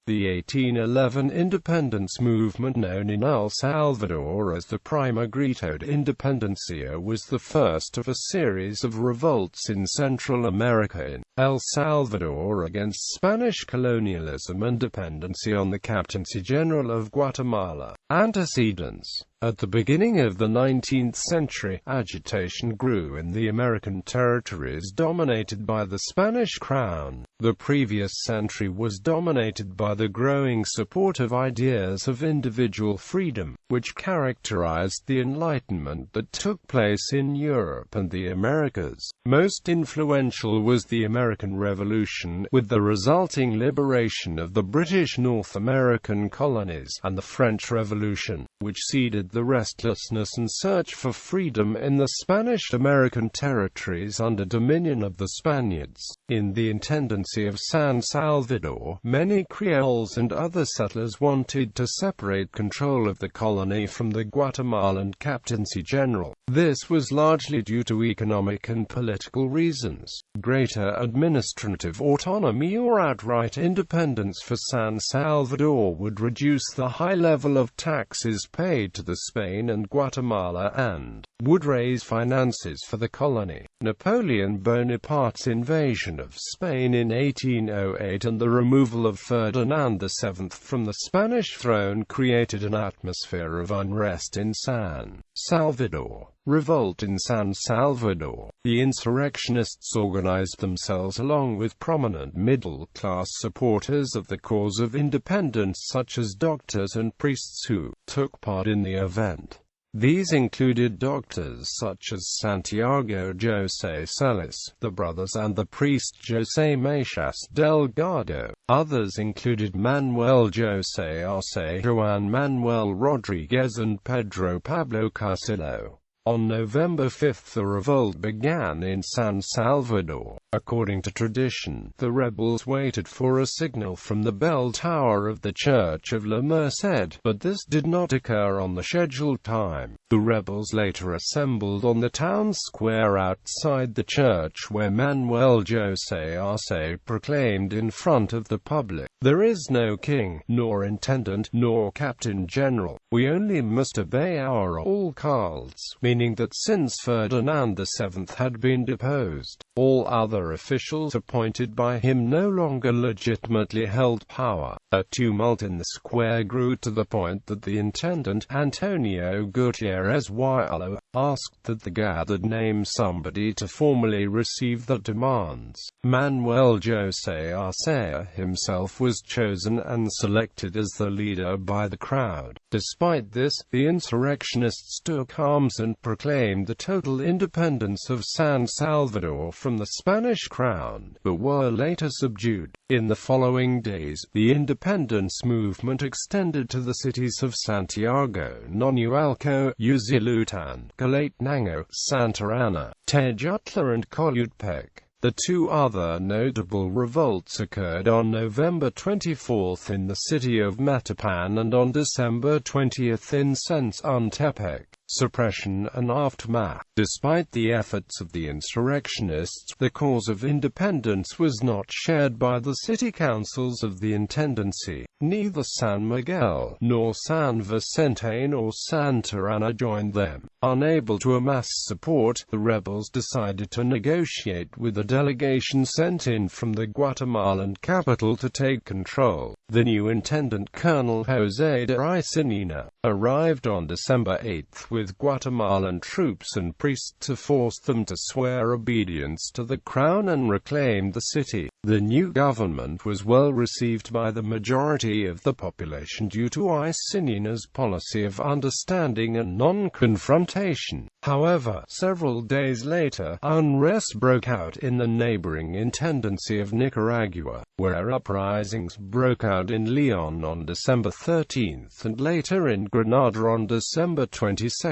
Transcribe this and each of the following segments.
The 1811 independence movement, known in El Salvador as the Primer Grito de Independencia, was the first of a series of revolts in Central America in El Salvador against Spanish colonialism and dependency on the Captaincy General of Guatemala. Antecedents. At the beginning of the 19th century, agitation grew in the American territories dominated by the Spanish crown. The previous century was dominated by the growing support of ideas of individual freedom, which characterized the Enlightenment that took place in Europe and the Americas. Most influential was the American Revolution, with the resulting liberation of the British North American colonies, and the French Revolution, which seeded the restlessness and search for freedom in the Spanish-American territories under dominion of the Spaniards. In the Intendency of San Salvador, many Creoles and other settlers wanted to separate control of the colony from the Guatemalan Captaincy General. This was largely due to economic and political reasons. Greater administrative autonomy or outright independence for San Salvador would reduce the high level of taxes paid to the Spain and Guatemala and would raise finances for the colony. Napoleon Bonaparte's invasion of Spain in 1808 and the removal of Ferdinand VII from the Spanish throne created an atmosphere of unrest in San Salvador. Revolt in San Salvador. The insurrectionists organized themselves along with prominent middle-class supporters of the cause of independence such as doctors and priests who took part in the event. These included doctors such as Santiago José Celis, the brothers, and the priest José Machas Delgado. Others included Manuel José Arce, Juan Manuel Rodriguez, and Pedro Pablo Carcillo. On November 5 the revolt began in San Salvador. According to tradition, the rebels waited for a signal from the bell tower of the Church of La Merced, but this did not occur on the scheduled time. The rebels later assembled on the town square outside the church where Manuel José Arce proclaimed in front of the public, "There is no king, nor intendant, nor captain general. We only must obey our alcaldes," meaning that since Ferdinand VII had been deposed, all other officials appointed by him no longer legitimately held power. A tumult in the square grew to the point that the intendant, Antonio Gutierrez Huilo, asked that the gathered name somebody to formally receive the demands. Manuel José Arce himself was chosen and selected as the leader by the crowd. Despite this, the insurrectionists took arms and proclaimed the total independence of San Salvador from the Spanish crown, but were later subdued. In the following days, the independence movement extended to the cities of Santiago, Nonualco, Uzilutan, Calatenango, Santa Ana, Tejutla, and Coyutepec. The two other notable revolts occurred on November 24 in the city of Matapan and on December 20 in Sensuntepec. Suppression and aftermath. Despite the efforts of the insurrectionists, the cause of independence was not shared by the city councils of the Intendency. Neither San Miguel, nor San Vicente nor Santa Ana joined them. Unable to amass support, the rebels decided to negotiate with a delegation sent in from the Guatemalan capital to take control. The new intendant, Colonel José de Isinina, arrived on December 8 with Guatemalan troops and priests to force them to swear obedience to the crown and reclaim the city. The new government was well received by the majority of the population due to Isinina's policy of understanding and non-confrontation. However, several days later, unrest broke out in the neighboring Intendency of Nicaragua, where uprisings broke out in Leon on December 13 and later in Granada on December 22.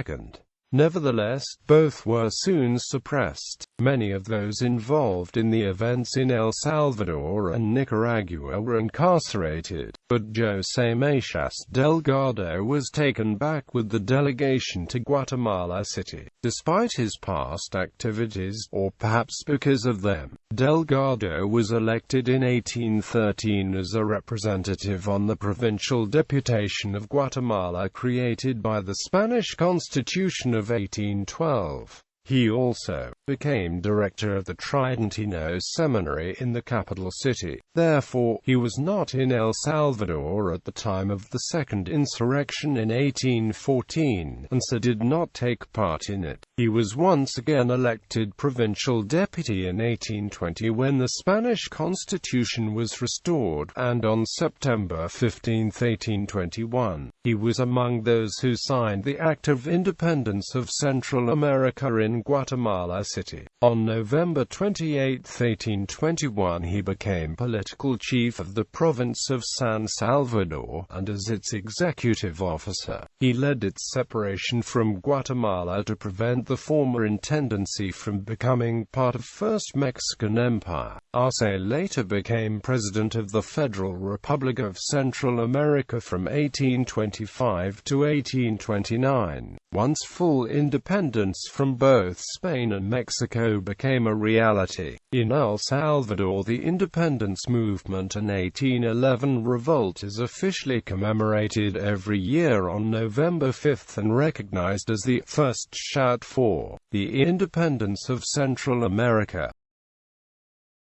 Nevertheless, both were soon suppressed. Many of those involved in the events in El Salvador and Nicaragua were incarcerated, but José Machas Delgado was taken back with the delegation to Guatemala City. Despite his past activities, or perhaps because of them, Delgado was elected in 1813 as a representative on the provincial deputation of Guatemala created by the Spanish Constitution of 1812. He also became director of the Tridentino Seminary in the capital city. Therefore, he was not in El Salvador at the time of the second insurrection in 1814, and so did not take part in it. He was once again elected provincial deputy in 1820 when the Spanish Constitution was restored, and on September 15, 1821, he was among those who signed the Act of Independence of Central America in Guatemala City. On November 28, 1821, he became political chief of the province of San Salvador, and as its executive officer, he led its separation from Guatemala to prevent the former intendancy from becoming part of First Mexican Empire. Arce later became president of the Federal Republic of Central America from 1825 to 1829. Once full independence from both Spain and Mexico became a reality. In El Salvador, the independence movement and 1811 revolt is officially commemorated every year on November 5 and recognized as the first shout for the independence of Central America.